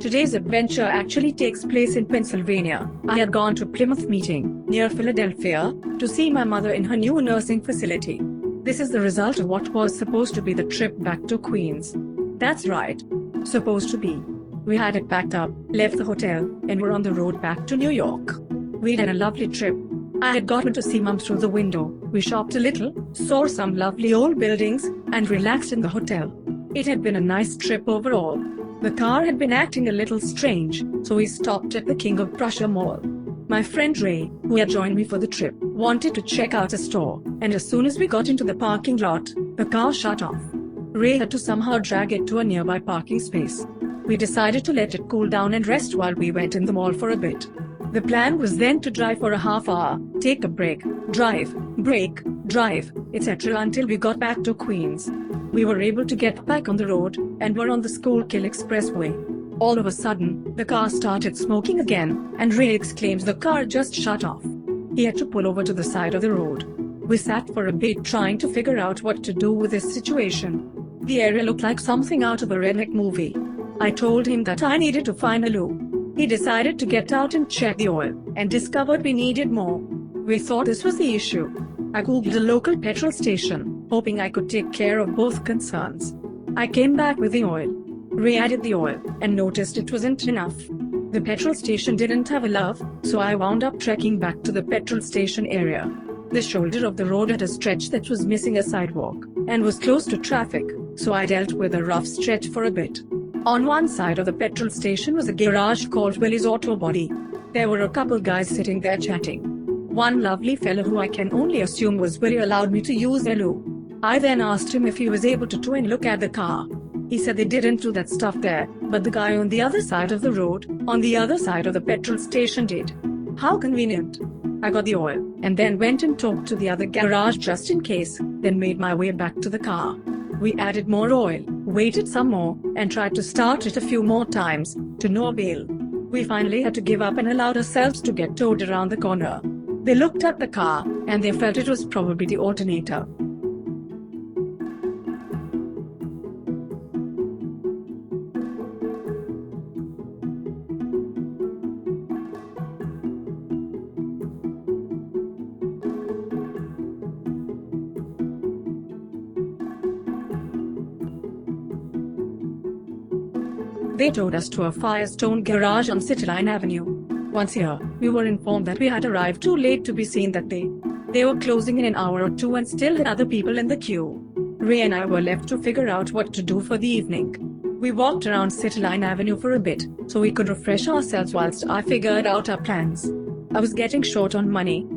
Today's adventure actually takes place in Pennsylvania. I had gone to Plymouth Meeting, near Philadelphia, to see my mother in her new nursing facility. This is the result of what was supposed to be the trip back to Queens. That's right. Supposed to be. We had it packed up, left the hotel, and were on the road back to New York. We'd had a lovely trip. I had gotten to see Mum through the window. We shopped a little, saw some lovely old buildings, and relaxed in the hotel. It had been a nice trip overall. The car had been acting a little strange, so we stopped at the King of Prussia Mall. My friend Ray, who had joined me for the trip, wanted to check out a store, and as soon as we got into the parking lot, the car shut off. Ray had to somehow drag it to a nearby parking space. We decided to let it cool down and rest while we went in the mall for a bit. The plan was then to drive for a half hour, take a break, drive, break, drive, etc. until we got back to Queens. We were able to get back on the road, and were on the Schuylkill Expressway. All of a sudden, the car started smoking again, and Ray exclaims the car just shut off. He had to pull over to the side of the road. We sat for a bit trying to figure out what to do with this situation. The area looked like something out of a redneck movie. I told him that I needed to find a lube. He decided to get out and check the oil, and discovered we needed more. We thought this was the issue. I googled a local petrol station, hoping I could take care of both concerns. I came back with the oil. Ray added the oil, and noticed it wasn't enough. The petrol station didn't have a love, so I wound up trekking back to the petrol station area. The shoulder of the road had a stretch that was missing a sidewalk, and was close to traffic, so I dealt with a rough stretch for a bit. On one side of the petrol station was a garage called Willie's Auto Body. There were a couple guys sitting there chatting. One lovely fellow, who I can only assume was Willie, allowed me to use their lube. I then asked him if he was able to tow and look at the car. He said they didn't do that stuff there, but the guy on the other side of the road, on the other side of the petrol station, did. How convenient. I got the oil, and then went and talked to the other garage just in case, then made my way back to the car. We added more oil, waited some more, and tried to start it a few more times, to no avail. We finally had to give up and allowed ourselves to get towed around the corner. They looked at the car, and they felt it was probably the alternator. They towed us to a Firestone garage on Cityline Avenue. Once here, we were informed that we had arrived too late to be seen that day. They were closing in an hour or two and still had other people in the queue. Ray and I were left to figure out what to do for the evening. We walked around Cityline Avenue for a bit, so we could refresh ourselves whilst I figured out our plans. I was getting short on money.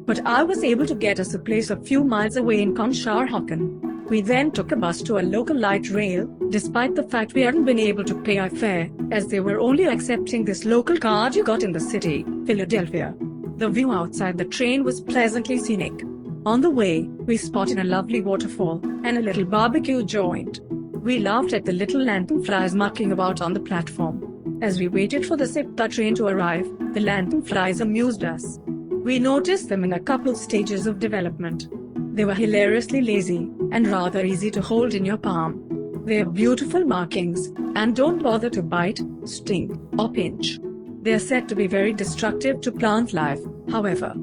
but I was able to get us a place a few miles away in Conshohocken. We then took a bus to a local light rail, despite the fact we hadn't been able to pay our fare, as they were only accepting this local card you got in the city, Philadelphia. The view outside the train was pleasantly scenic. On the way, we spotted a lovely waterfall and a little barbecue joint. We laughed at the little lanternflies mucking about on the platform. As we waited for the SIPTA train to arrive, the lanternflies amused us. We noticed them in a couple stages of development. They were hilariously lazy and rather easy to hold in your palm. They have beautiful markings and don't bother to bite, sting, or pinch. They are said to be very destructive to plant life, however.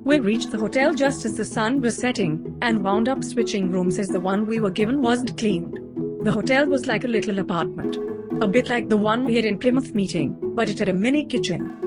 We reached the hotel just as the sun was setting, and wound up switching rooms as the one we were given wasn't cleaned. The hotel was like a little apartment. A bit like the one we had in Plymouth Meeting, but it had a mini kitchen.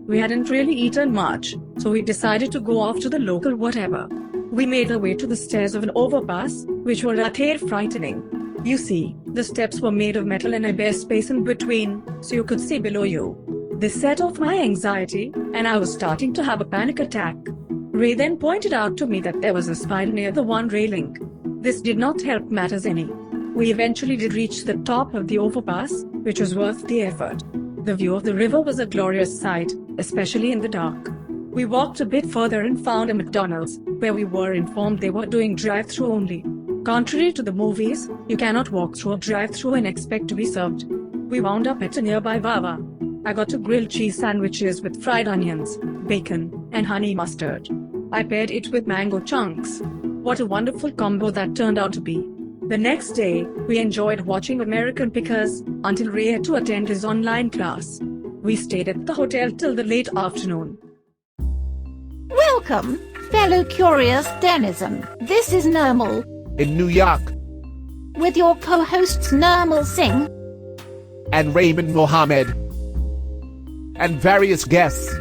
We hadn't really eaten much, so we decided to go off to the local whatever. We made our way to the stairs of an overpass, which were a bit frightening. You see, the steps were made of metal and a bare space in between, so you could see below you. This set off my anxiety, and I was starting to have a panic attack. Ray then pointed out to me that there was a spider near the one railing. This did not help matters any. We eventually did reach the top of the overpass, which was worth the effort. The view of the river was a glorious sight, especially in the dark. We walked a bit further and found a McDonald's, where we were informed they were doing drive-thru only. Contrary to the movies, you cannot walk through a drive-thru and expect to be served. We wound up at a nearby Wawa. I got 2 grilled cheese sandwiches with fried onions, bacon, and honey mustard. I paired it with mango chunks. What a wonderful combo that turned out to be. The next day, we enjoyed watching American Pickers until Ray had to attend his online class. We stayed at the hotel till the late afternoon. Welcome, fellow curious denizen. This is Nirmal In New York, with your co-hosts Nirmal Singh and Raymond Mohammed, and various guests.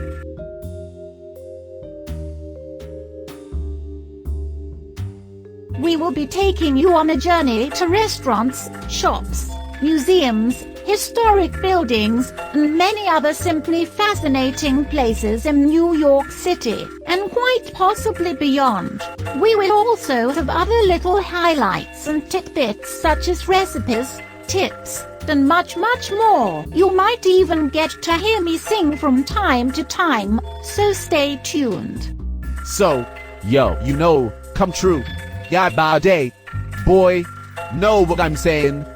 We will be taking you on a journey to restaurants, shops, museums, historic buildings, and many other simply fascinating places in New York City, and quite possibly beyond. We will also have other little highlights and tidbits such as recipes, tips, and much more. You might even get to hear me sing from time to time, so stay tuned. So, yo, come true. Yeah, by day. Boy, know what I'm saying.